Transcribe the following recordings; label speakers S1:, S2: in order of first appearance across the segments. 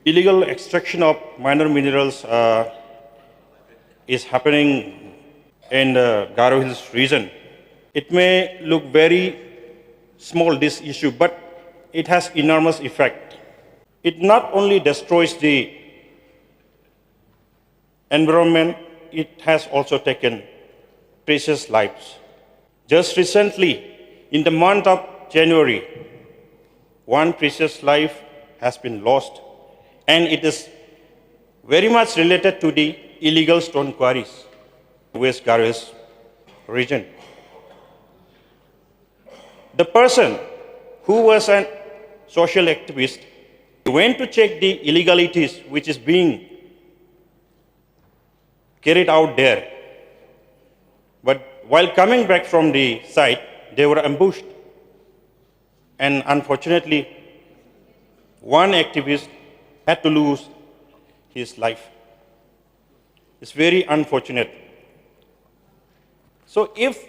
S1: illegal extraction of minor minerals is happening in the Garo Hills region. It may look very small, this issue, but it has enormous effect. It not only destroys the environment, it has also taken precious lives. Just recently, in the month of January, one precious life has been lost, and it is very much related to the illegal stone quarries in West Garo Hills region. The person who was a social activist went to check the illegalities which is being carried out there. But while coming back from the site, they were ambushed. And unfortunately, one activist had to lose his life. It's very unfortunate. So if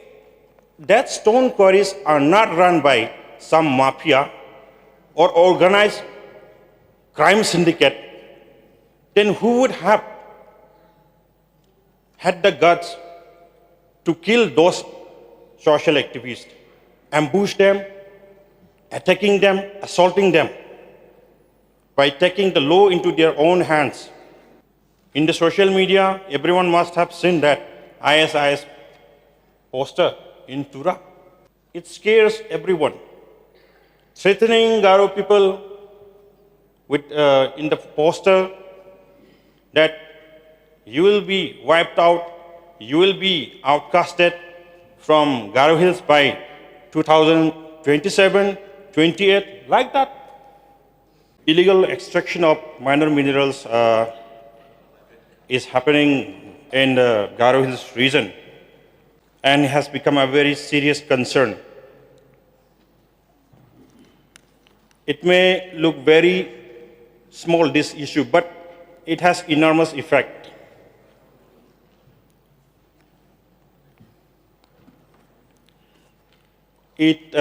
S1: that stone quarries are not run by some mafia or organized crime syndicate, then who would have had the guts to kill those social activists, ambush them, attacking them, assaulting them, by taking the law into their own hands? In the social media, everyone must have seen that ISIS poster in Tura. It scares everyone, threatening Garo people with, in the poster that you will be wiped out, you will be outcasted from Garo Hills by 2027, 28, like that. Illegal extraction of minor minerals is happening in the Garo Hills region and has become a very serious concern. It may look very small, this issue, but it has enormous effect. It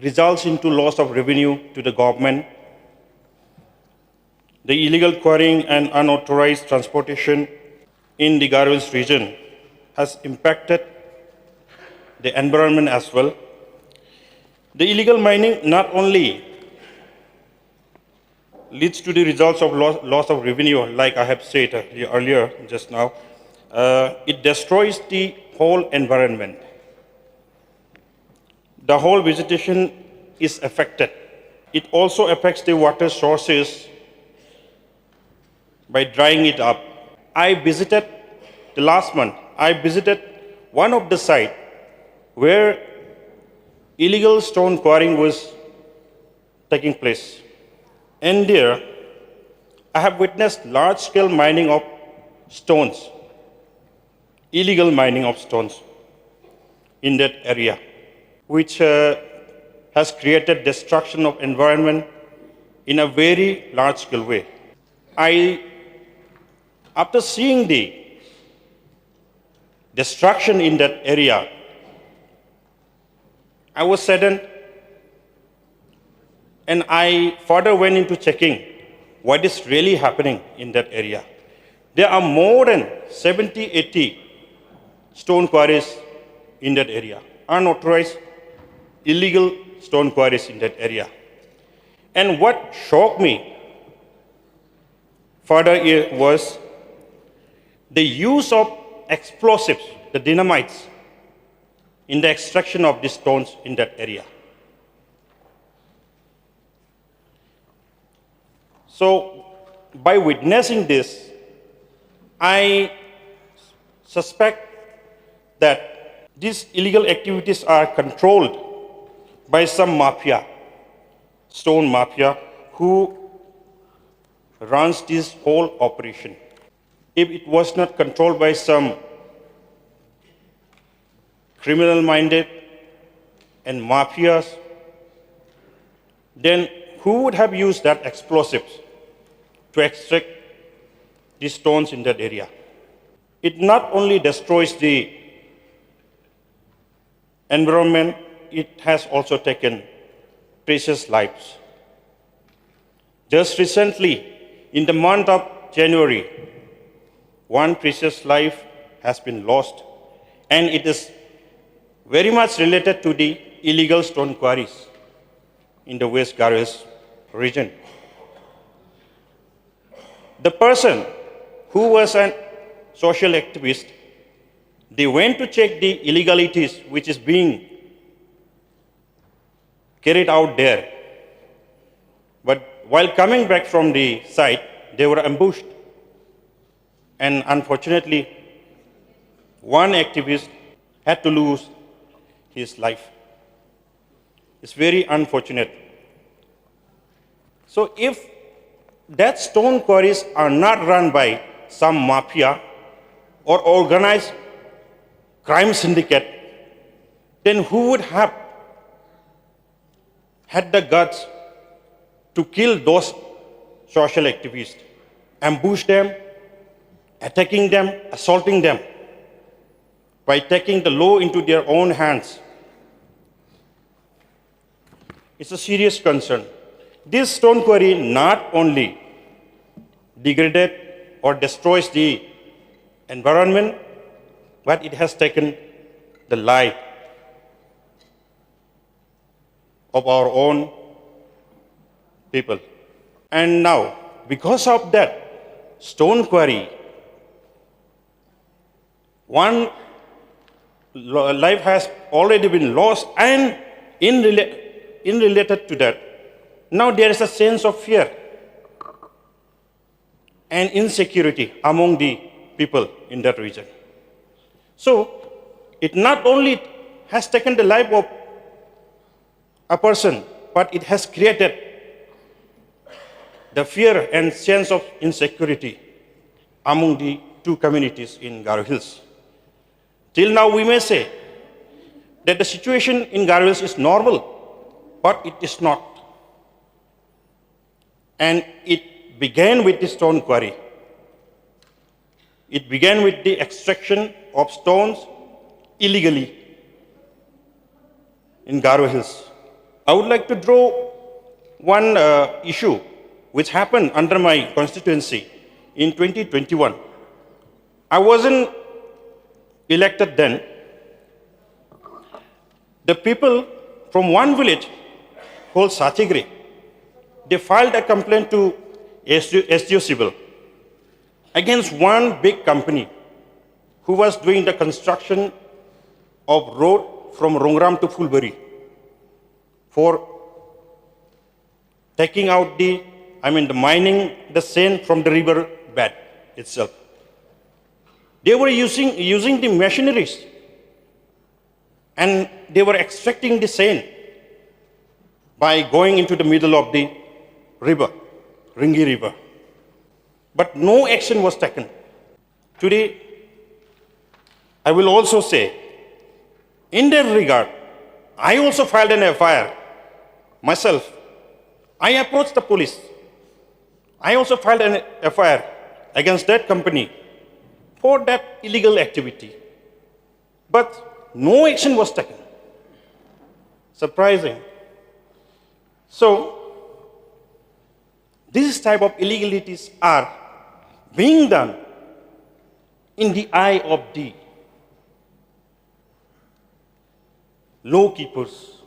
S1: results into loss of revenue to the government. The illegal quarrying and unauthorized transportation in the Garo Hills region has impacted the environment as well. The illegal mining not only leads to the results of loss of revenue, like I have said earlier just now, it destroys the whole environment. The whole vegetation is affected. It also affects the water sources by drying it up. Last month, I visited one of the sites where illegal stone quarrying was taking place. And there, I have witnessed large-scale mining of stones, illegal mining of stones in that area, which has created destruction of environment in a very large-scale way. After seeing the destruction in that area, I was saddened, and I further went into checking what is really happening in that area. There are more than 70, 80 stone quarries in that area, unauthorized, illegal stone quarries in that area. And what shocked me further was the use of explosives, the dynamites, in the extraction of these stones in that area. So, by witnessing this, I suspect that these illegal activities are controlled by some mafia, stone mafia, who runs this whole operation. If it was not controlled by some criminal-minded and mafias, then who would have used that explosives to extract these stones in that area? It not only destroys the environment, it has also taken precious lives. Just recently, in the month of January, one precious life has been lost, and it is very much related to the illegal stone quarries in the West Garo Hills region. The person who was a social activist, they went to check the illegalities which is being carried out there. But while coming back from the site, they were ambushed. And unfortunately, one activist had to lose his life. It's very unfortunate. So if that stone quarries are not run by some mafia or organized crime syndicate, then who would have had the guts to kill those social activists, ambush them, attacking them, assaulting them, by taking the law into their own hands? It's a serious concern. This stone quarry not only degrades or destroys the environment, but it has taken the life of our own people. And now, because of that stone quarry, one life has already been lost, and in related to that, now there is a sense of fear and insecurity among the people in that region. So, it not only has taken the life of a person, but it has created the fear and sense of insecurity among the two communities in Garo Hills. Till now, we may say that the situation in Garo Hills is normal, but it is not. And it began with the stone quarry. It began with the extraction of stones illegally in Garo Hills. I would like to draw one issue which happened under my constituency in 2021. I wasn't elected then. The people from one village called Sachigri, they filed a complaint to SDO Civil against one big company who was doing the construction of road from Rongram to Fulbari for taking out the mining the sand from the river bed itself. They were using the machineries, and they were extracting the sand by going into the middle of the river, Ringi River. But no action was taken. Today, I will also say, in that regard, I also filed an FIR myself. I approached the police. I also filed an FIR against that company for that illegal activity. But no action was taken. Surprising. So, this type of illegalities are being done in the eye of the law keepers.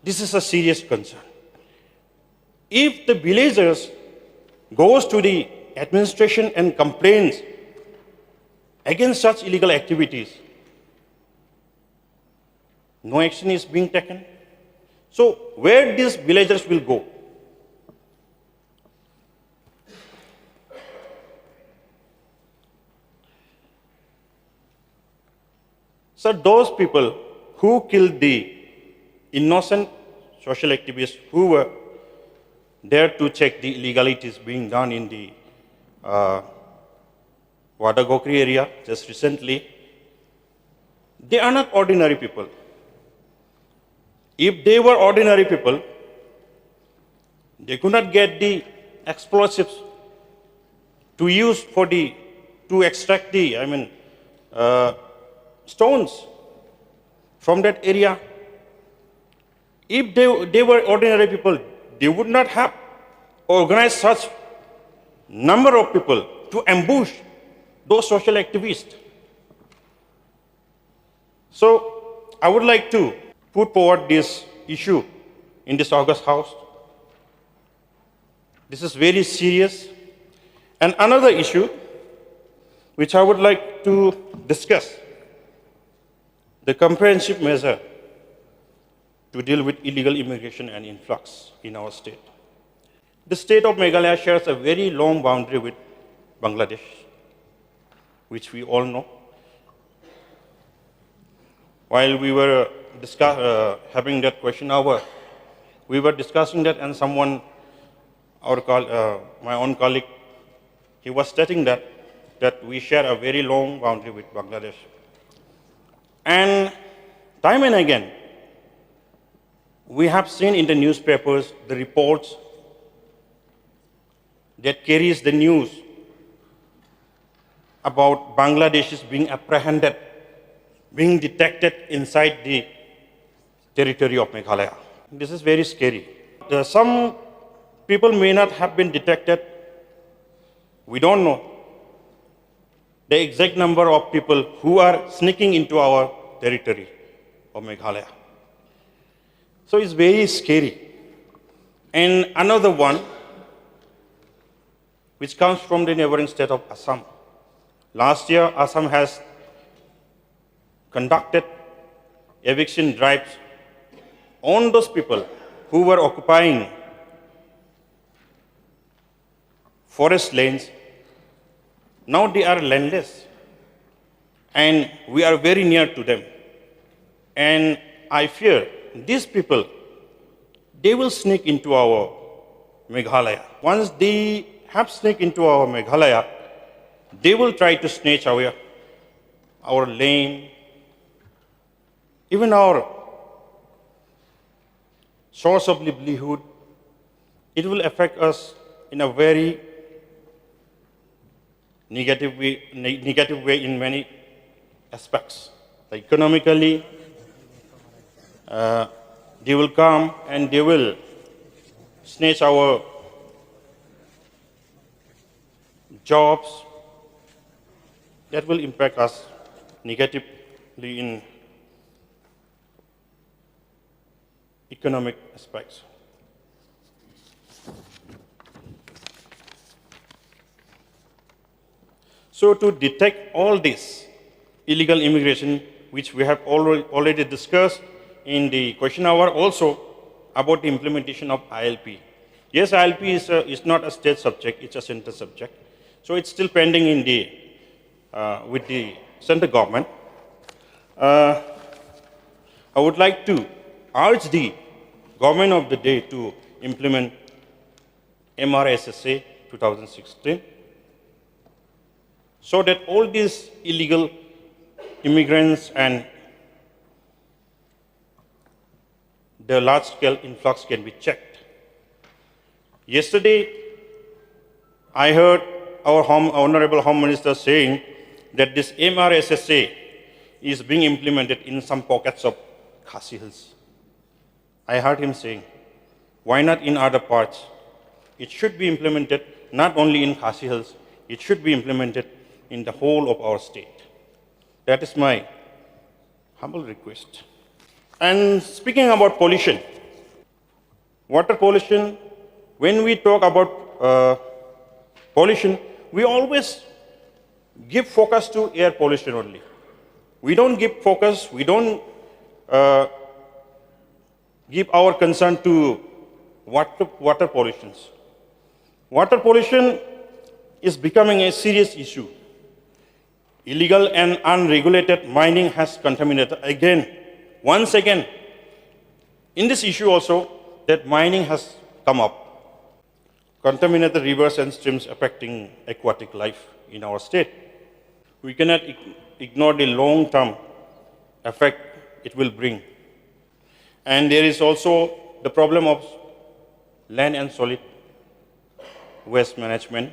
S1: This is a serious concern. If the villagers goes to the administration and complains against such illegal activities, no action is being taken. So where these villagers will go? So those people who killed the innocent social activists who were there to check the illegalities being done in the Wadagokri area just recently, they are not ordinary people. If they were ordinary people, they could not get the explosives to use to extract the stones from that area. If they were ordinary people, they would not have organize such number of people to ambush those social activists. So I would like to put forward this issue in this August House. This is very serious. And another issue which I would like to discuss, the comprehensive measure to deal with illegal immigration and influx in our state. The state of Meghalaya shares a very long boundary with Bangladesh, which we all know. While we were having that question hour, we were discussing that, and someone, my own colleague, he was stating that we share a very long boundary with Bangladesh. And time and again, we have seen in the newspapers the reports that carries the news about Bangladeshis being apprehended, being detected inside the territory of Meghalaya. This is very scary. Some people may not have been detected. We don't know the exact number of people who are sneaking into our territory of Meghalaya. So it's very scary. And another one, which comes from the neighboring state of Assam. Last year, Assam has conducted eviction drives on those people who were occupying forest lands. Now they are landless, and we are very near to them. And I fear these people, they will sneak into our Meghalaya. Once they have sneaked into our Meghalaya, they will try to snatch away our land, even our source of livelihood. It will affect us in a very negative way in many aspects. Like economically, they will come and they will snatch our jobs. That will impact us negatively in economic aspects. So to detect all this illegal immigration, which we have already discussed in the question hour, also about the implementation of ILP. Yes, ILP is not a state subject, it's a central subject. So it's still pending in the with the central government. I would like to urge the government of the day to implement MRSSA 2016, so that all these illegal immigrants and the large-scale influx can be checked. Yesterday, I heard our Honorable Home Minister saying that this MRSSA is being implemented in some pockets of Khasi Hills. I heard him saying, why not in other parts? It should be implemented not only in Khasi Hills, it should be implemented in the whole of our state. That is my humble request. And speaking about pollution, water pollution, when we talk about pollution, we always give focus to air pollution only. We don't give focus, we don't give our concern to water pollution. Water pollution is becoming a serious issue. Illegal and unregulated mining has contaminated once again. In this issue also, that mining has come up. Contaminated rivers and streams affecting aquatic life in our state. We cannot ignore the long-term effect it will bring. And there is also the problem of land and solid waste management.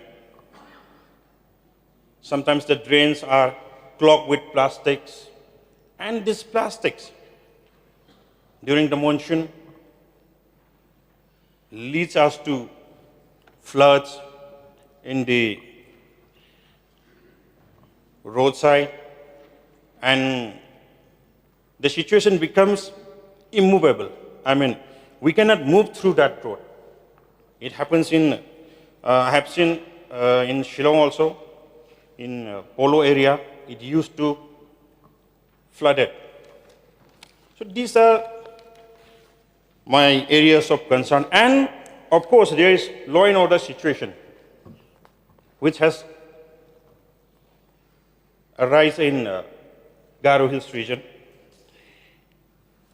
S1: Sometimes the drains are clogged with plastics, and these plastics during the monsoon leads us to floods in the roadside, and the situation becomes immovable. I mean, we cannot move through that road. It happens in, I have seen in Shillong also, in Polo area, it used to flood it. So these are my areas of concern. And of course, there is law and order situation, which has arisen in Garo Hills region.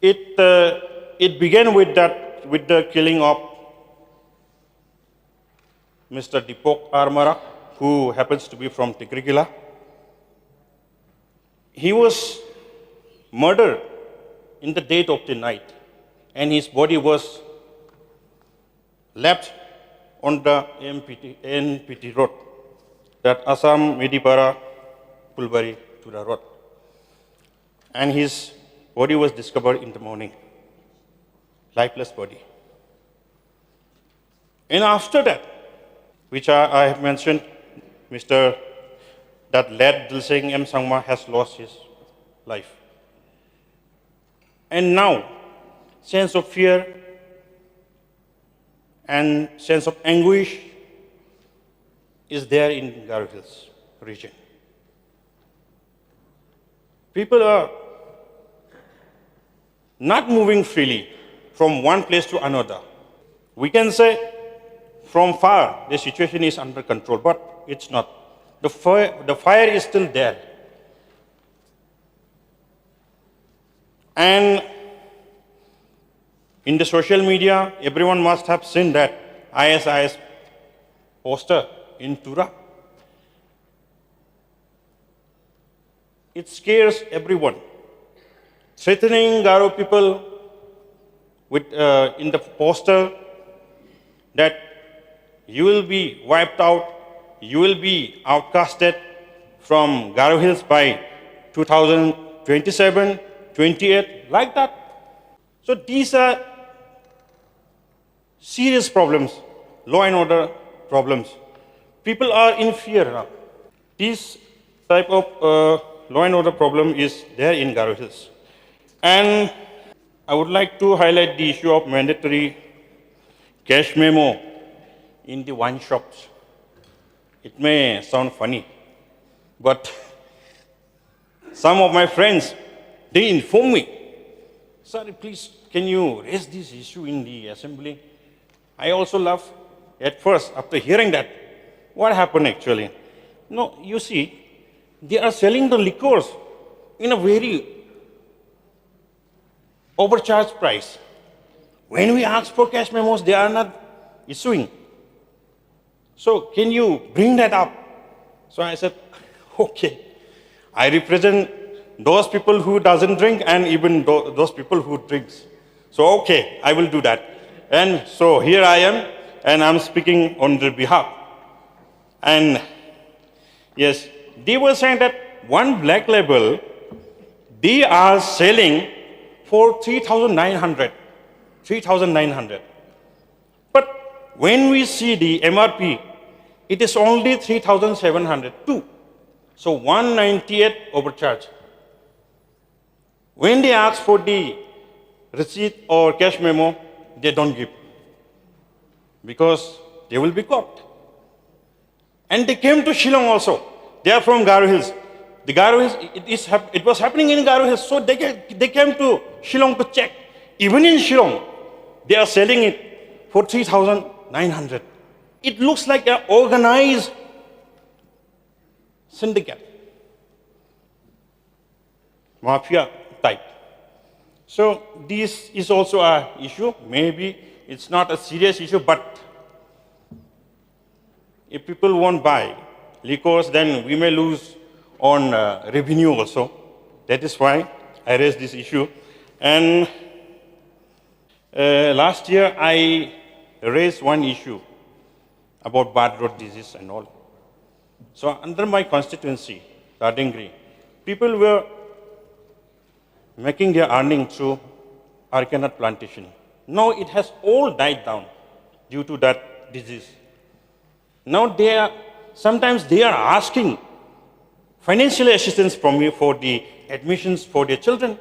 S1: It began with the killing of Mr. Dipok Marak, who happens to be from Tigrigila. He was murdered in the dead of the night, and his body was left on the NPT road, that Assam Medipara Pulbari Tura road. And his body was discovered in the morning, lifeless body. And after that, which I have mentioned, that lad Dilsengko has lost his life. And now, sense of fear and sense of anguish is there in Garo Hills region. People are not moving freely from one place to another. We can say from far the situation is under control, but it's not. The fire is still there. And in the social media, everyone must have seen that ISIS poster in Tura. It scares everyone, threatening Garo people with in the poster that you will be wiped out, you will be outcasted from Garo Hills by 2027, 28, like that. So these are serious problems, law and order problems. People are in fear now. This type of law and order problem is there in Garo Hills. And I would like to highlight the issue of mandatory cash memo in the wine shops. It may sound funny, but some of my friends, they inform me, "Sir, please, can you raise this issue in the assembly?" I also laugh at first after hearing that. What happened actually? No, you see, they are selling the liquors in a very overcharged price. When we ask for cash memos, they are not issuing. So can you bring that up? So I said, okay. I represent those people who doesn't drink and even those people who drinks. So okay, I will do that. And so here I am, and I'm speaking on their behalf. And yes, they were saying that one black label, they are selling for 3,900. 3,900. But when we see the MRP, it is only 3,702. So 198 overcharge. When they ask for the receipt or cash memo, they don't give, because they will be caught. And they came to Shillong also. They are from Garo Hills. The Garo Hills, it was happening in Garo Hills, so they came to Shillong to check. Even in Shillong, they are selling it for 3,900. It looks like an organized syndicate, mafia type. So this is also an issue. Maybe it's not a serious issue, but if people won't buy liquors, then we may lose on revenue also. That is why I raised this issue. And last year, I raised one issue about bad road disease and all. So under my constituency, Radingri, people were making their earning through areca nut plantation. Now it has all died down due to that disease. Now sometimes they are asking financial assistance from me for the admissions for their children.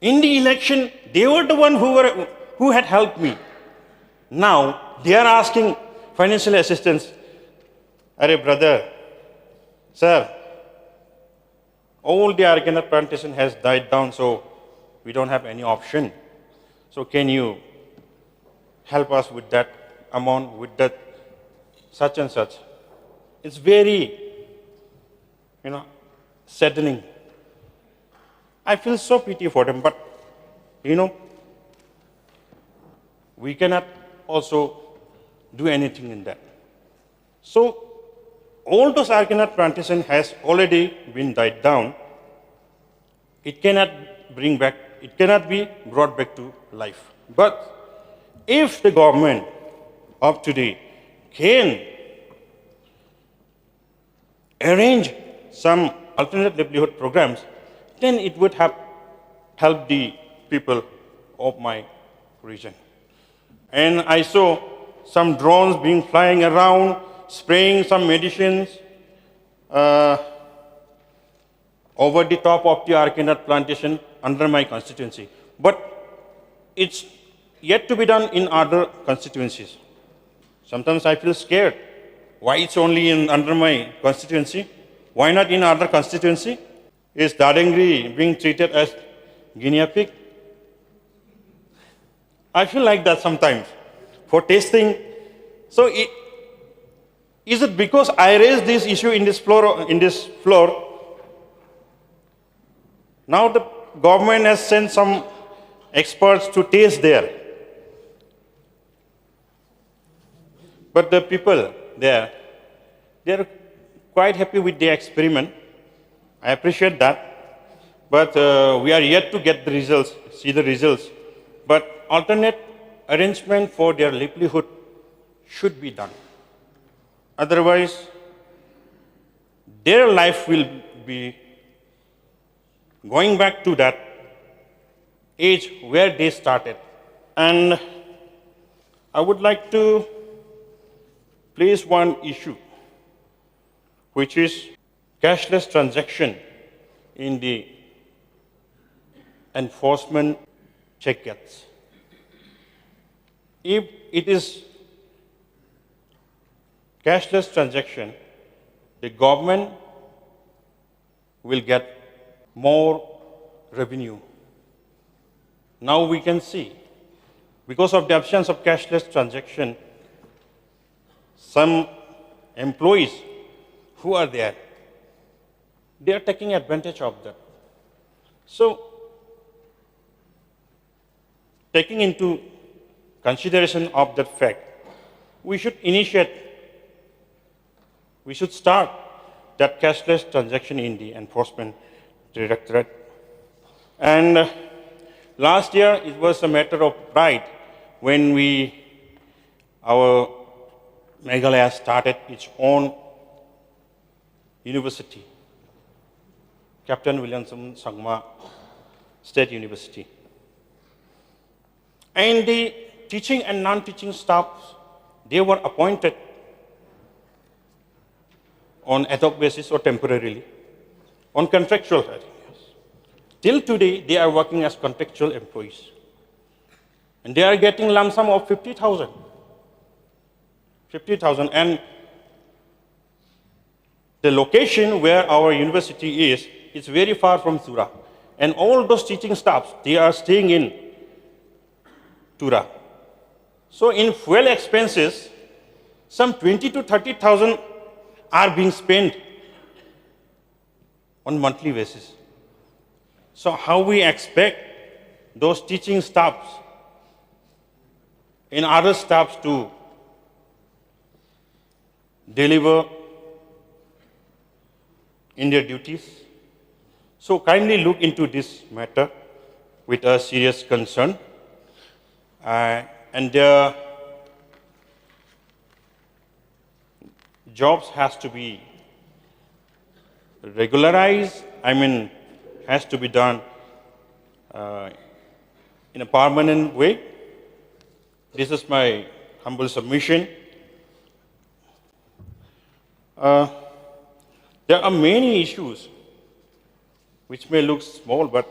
S1: In the election, they were the one who had helped me. Now they are asking financial assistance. Arey brother, sir, all the arganat plantation has died down, so we don't have any option. So can you help us with that amount, with that such and such? It's very, saddening. I feel so pity for them, but, we cannot also do anything in that. So all those arganat plantation has already been died down. It cannot be brought back to life. But if the government of today can arrange some alternate livelihood programs, then it would have helped the people of my region. And I saw some drones being flying around, spraying some medicines over the top of the arganat plantation under my constituency. But it's yet to be done in other constituencies. Sometimes I feel scared. Why it's only under my constituency? Why not in other constituency? Is Dadangri being treated as guinea pig? I feel like that sometimes for tasting. So is it because I raised this issue in this floor? Now the government has sent some experts to taste there. But the people there, they're quite happy with the experiment. I appreciate that. But we are yet to get the results, see the results. But alternate arrangement for their livelihood should be done. Otherwise, their life will be going back to that age where they started. And I would like to place one issue, which is cashless transaction in the enforcement check gets. If it is cashless transaction, the government will get more revenue. Now we can see, because of the absence of cashless transaction, some employees who are there, they are taking advantage of that. So, taking into consideration of that fact, we should start that cashless transaction in the enforcement directorate. And last year, it was a matter of pride when our Meghalaya started its own university, Captain Williamson Sangma State University. And the teaching and non-teaching staffs, they were appointed on ad hoc basis or temporarily, on contractual areas. Till today, they are working as contractual employees. And they are getting lump sum of 50,000. 50,000. And the location where our university is, it's very far from Tura. And all those teaching staffs, they are staying in Tura. So in fuel expenses, some 20 to 30,000 are being spent on monthly basis. So how we expect those teaching staffs and other staffs to deliver in their duties? So kindly look into this matter with a serious concern. And their jobs has to be regularized, has to be done in a permanent way. This is my humble submission. Uh, there are many issues which may look small, but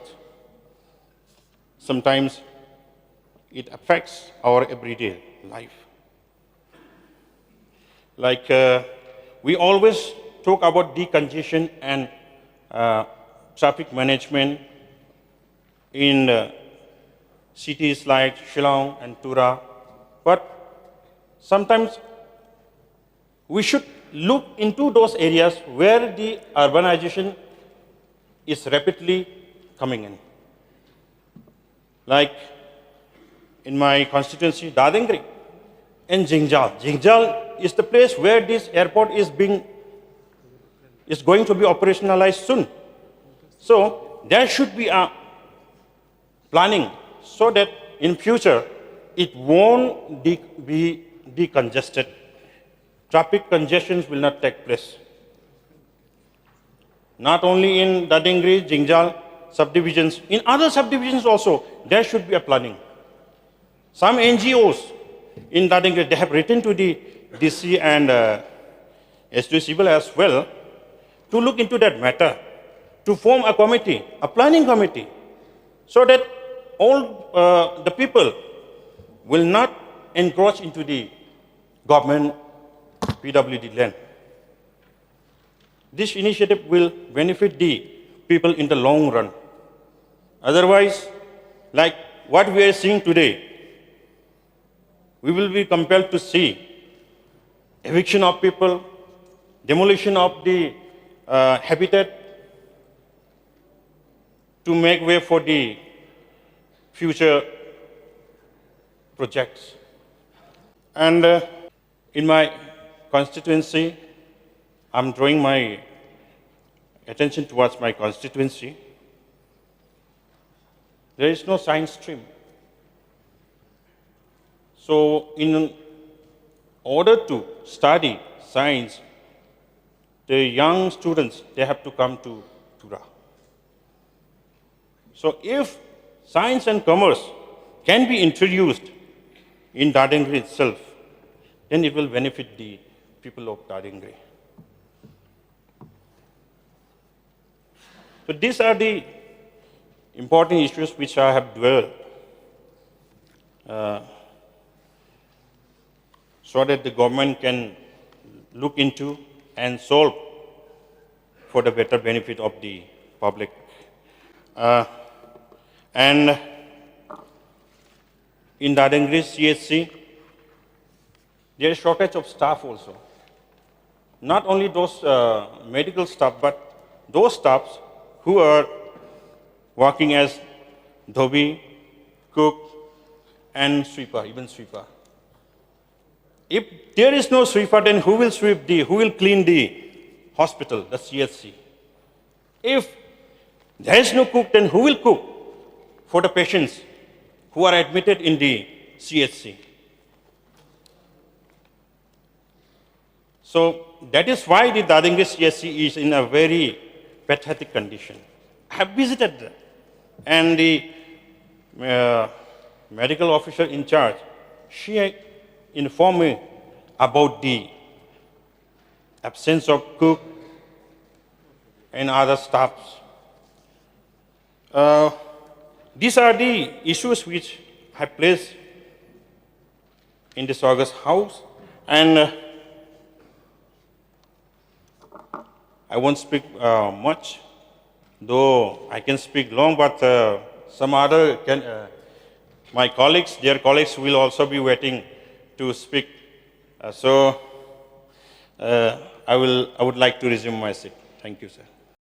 S1: sometimes it affects our everyday life. Like we always talk about decongestion and traffic management in cities like Shillong and Tura, but sometimes we should look into those areas where the urbanization is rapidly coming in. Like in my constituency, Dadengri and Jingjal. Jingjal is the place where this airport is going to be operationalized soon. So there should be a planning so that in future it won't be decongested. Traffic congestions will not take place. Not only in Dadengri, Jingjal subdivisions, in other subdivisions also, there should be a planning. Some NGOs in Dadengri, they have written to the DC and SDO Civil as well to look into that matter, to form a committee, a planning committee, so that all the people will not encroach into the government PWD land. This initiative will benefit the people in the long run. Otherwise, like what we are seeing today, we will be compelled to see eviction of people, demolition of the habitat to make way for the future projects. And in my constituency, I'm drawing my attention towards my constituency. There is no science stream. So in order to study science, the young students, they have to come to Tura. So if science and commerce can be introduced in Dadengri itself, then it will benefit the people of Dadengri. So these are the important issues which I have dwelled so that the government can look into and solve for the better benefit of the public. And in Dadengri CHC, there is shortage of staff also. Not only those medical staff, but those staffs who are working as dhobi, cook, and sweeper, even sweeper. If there is no sweeper, then who will clean the hospital, the CHC? If there is no cook, then who will cook for the patients who are admitted in the CHC? So that is why the Dadengri CHC is in a very pathetic condition. I have visited them, and the medical officer in charge, she informed me about the absence of cook and other staffs. These are the issues which I placed in this August House, and I won't speak much, though I can speak long, but some other my colleagues, dear colleagues, will also be waiting to speak. So I would like to resume my seat. Thank you, sir.